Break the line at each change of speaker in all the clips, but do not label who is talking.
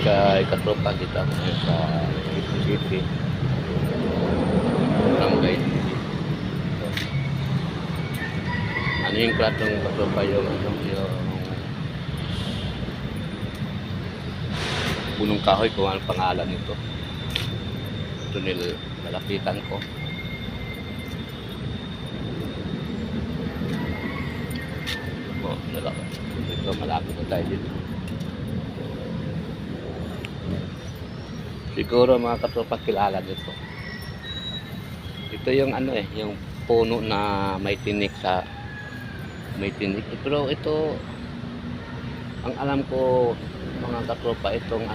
kay katropa kita ngayon sa Quezon City. Barangay. Ano yung kratong katropa yung punong kahoy kung ano pangalan nito. Ito nilalapitan ko. Ito malapit na tayo dito. Siguro mga katropa kilala dito. Ito yung ano yung puno na may tinik pero ito ang alam ko mga katropa itong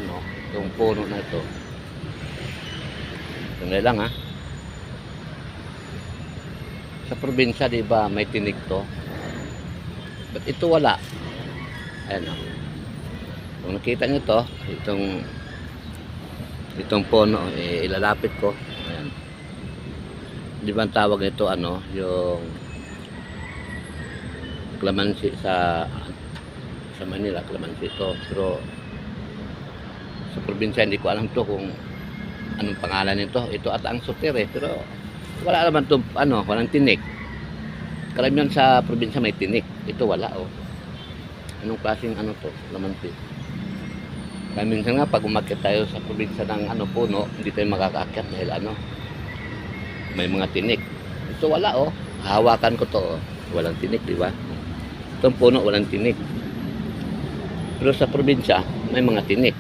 itong puno na ito. Sandali lang ha. Sa probinsya di ba may tinik to? But ito wala. Ayan o. Kung nakita nyo to, itong puno, ilalapit ko. Ayan. Di ba ang tawag nito, yung calamansi sa Manila, calamansi ito. Pero sa probinsya, hindi ko alam to kung anong pangalan nito. Ito ata ang sutir pero wala naman to, walang tinik. Karamihan sa probinsya may tinik. Ito wala Anong klaseng to? Calamansi. Kaya minsan nga pag umakyat tayo sa probinsya ng puno, hindi tayo makakaakyat dahil may mga tinik. Ito wala hahawakan ko to walang tinik, di ba? Itong puno walang tinik. Pero sa probinsya may mga tinik.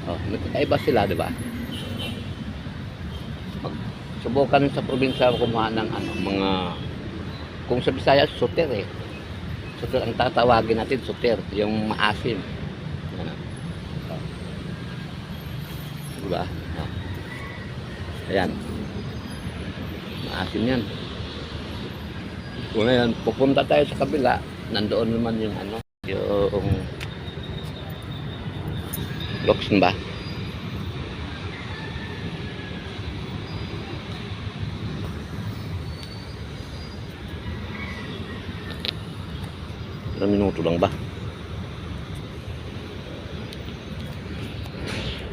Nagkaiba sila, di ba? Subukan sa probinsya kumuha ng mga, kung sa Bisaya sutir sutir ang tatawagin natin, sutir yung maasim. Diba? Ayan, maasim yan. Kung ngayon pupunta tayo sa kabila, nandoon naman yung yung Lokson ba? Ilang minuto lang ba?